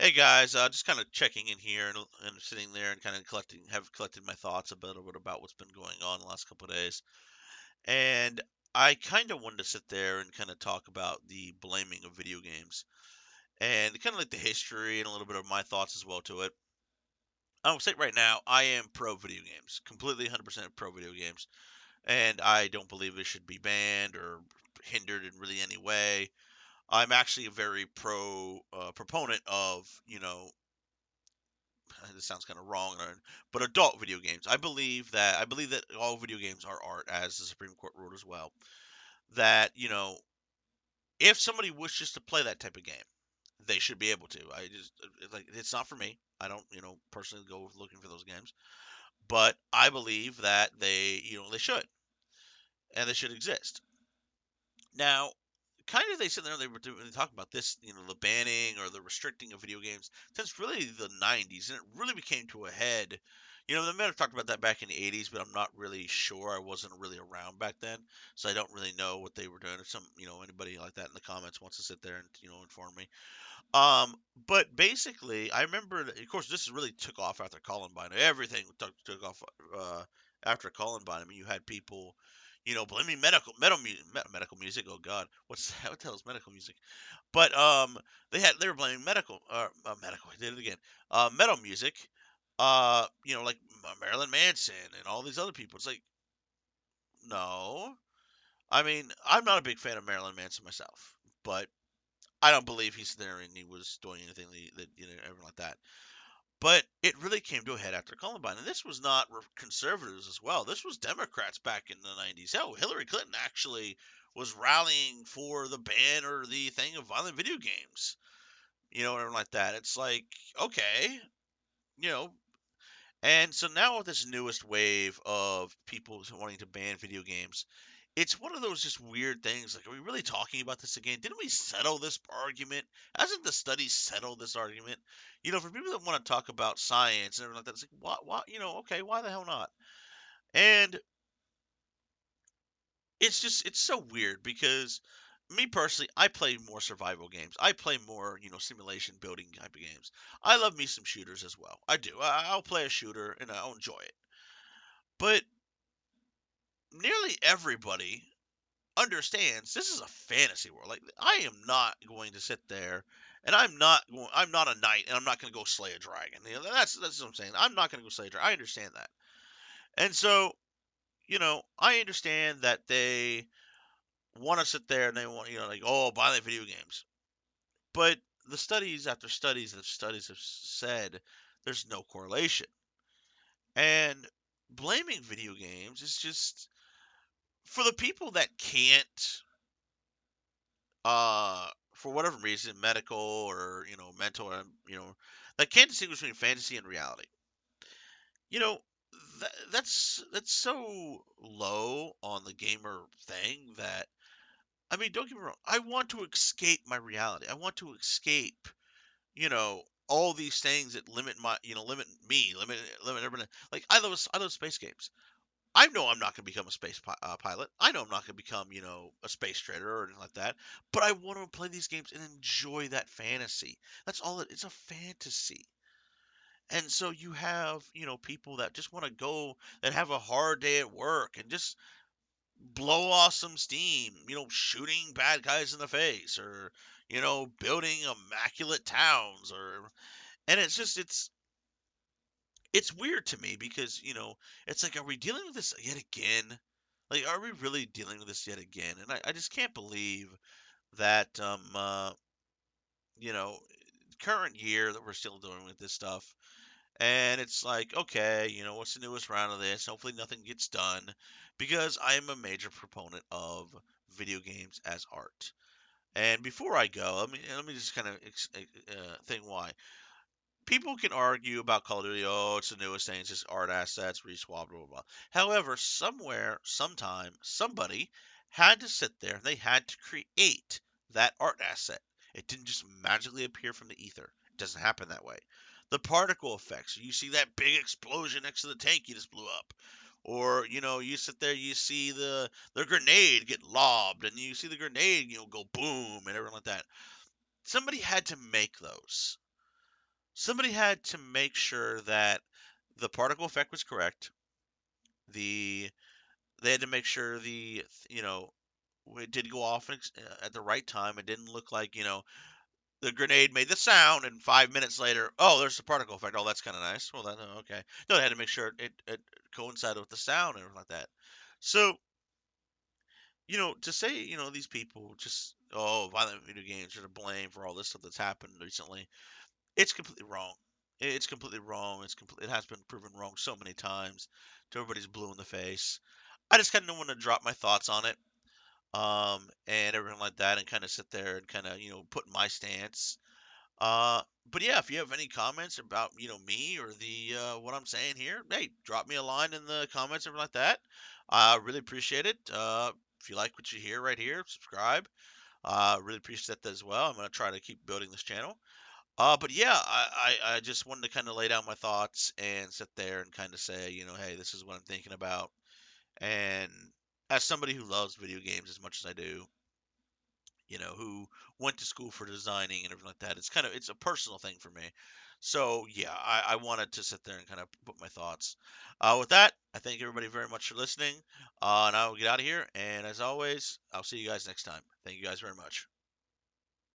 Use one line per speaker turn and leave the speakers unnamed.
Hey guys, just kind of checking in here and sitting there and kind of have collected my thoughts a bit about what's been going on the last couple of days. And I kind of wanted to sit there and kind of talk about the blaming of video games and kind of like the history and a little bit of my thoughts as well to it. I'll say right now, I am pro video games, completely 100% pro video games, and I don't believe they should be banned or hindered in really any way. I'm actually a very proponent of, this sounds kind of wrong, but adult video games. I believe that all video games are art, as the Supreme Court ruled as well. That if somebody wishes to play that type of game, they should be able to. It's not for me. I don't personally go looking for those games, but I believe that they should and they should exist. Now, kind of they sit there and they talk about this, the banning or the restricting of video games since really the 90s, and it really became to a head. They might have talked about that back in the 80s, but I'm not really sure. I wasn't really around back then, so I don't really know what they were doing. If anybody like that in the comments wants to sit there and inform me. Um, but basically, I remember that, of course, this really took off after Columbine. Everything took off after Columbine. I mean, you had people, blaming medical music. Oh God, what's what the hell is medical music? But they were blaming medical. I did it again. Metal music. Like Marilyn Manson and all these other people. It's like, no. I mean, I'm not a big fan of Marilyn Manson myself, but I don't believe he's there and he was doing anything ever like that. But it really came to a head after Columbine, and this was not conservatives as well. This was Democrats back in the 90s. Hell, Hillary Clinton actually was rallying for the ban or the thing of violent video games, and everything like that. It's like, okay, you know. And so now with this newest wave of people wanting to ban video games, it's one of those just weird things. Like, are we really talking about this again? Didn't we settle this argument? Hasn't the study settled this argument? For people that want to talk about science and everything like that, it's like, why, okay, why the hell not? And it's so weird because me personally, I play more survival games. I play more, simulation building type of games. I love me some shooters as well. I do. I'll play a shooter and I'll enjoy it. But nearly everybody understands this is a fantasy world. Like, I am not going to sit there and I'm not a knight and I'm not going to go slay a dragon. That's what I'm saying. I'm not going to go slay a dragon. I understand that. And so, I understand that they want to sit there and they want, like, oh, buy the video games. But the studies after studies after studies have said there's no correlation. And blaming video games is just for the people that can't for whatever reason, medical or mental, or that can't distinguish between fantasy and reality. You know, that's so low on the gamer thing that, I mean, don't get me wrong. I want to escape my reality. I want to escape, all these things that limit limit me, limit everyone. Like, I love space games. I know I'm not going to become a pilot. I know I'm not going to become, a space trader or anything like that. But I want to play these games and enjoy that fantasy. That's all it's a fantasy. And so you have, people that just want to go that have a hard day at work and just blow off some steam, shooting bad guys in the face or, building immaculate towns and it's weird to me because, it's like, are we dealing with this yet again? Like, are we really dealing with this yet again? And I just can't believe that, you know, current year that we're still doing with this stuff. And it's like, okay, what's the newest round of this? Hopefully nothing gets done because I am a major proponent of video games as art. And before I go, let me just kind of think why. People can argue about Call of Duty. Oh, it's the newest thing. It's just art assets, reswap, blah, blah, blah. However, somewhere, sometime, somebody had to sit there and they had to create that art asset. It didn't just magically appear from the ether. It doesn't happen that way. The particle effects. You see that big explosion next to the tank you just blew up. Or, you sit there, you see the grenade get lobbed, and you see the grenade, go boom, and everything like that. Somebody had to make those. somebody had to make sure that the particle effect was correct. The They had to make sure it did go off at the right time. It didn't look like the grenade made the sound, and 5 minutes later, oh, there's the particle effect. Oh, that's kind of nice. Well, then okay. No, they had to make sure it coincided with the sound and everything like that. So to say these people just violent video games are to blame for all this stuff that's happened recently, it's completely wrong. It's completely wrong. It has been proven wrong so many times. To everybody's blue in the face. I just kind of want to drop my thoughts on it, and everything like that, and kind of sit there and kind of put my stance. Uh, but yeah, if you have any comments about me or the what I'm saying here, hey, drop me a line in the comments, everything like that. I really appreciate it. If you like what you hear right here, subscribe. Really appreciate that as well. I'm gonna try to keep building this channel. But yeah, I just wanted to kind of lay down my thoughts and sit there and kind of say, hey, this is what I'm thinking about. And as somebody who loves video games as much as I do, who went to school for designing and everything like that, it's a personal thing for me. So yeah, I wanted to sit there and kind of put my thoughts. With that, I thank everybody very much for listening, and I will get out of here. And as always, I'll see you guys next time. Thank you guys very much.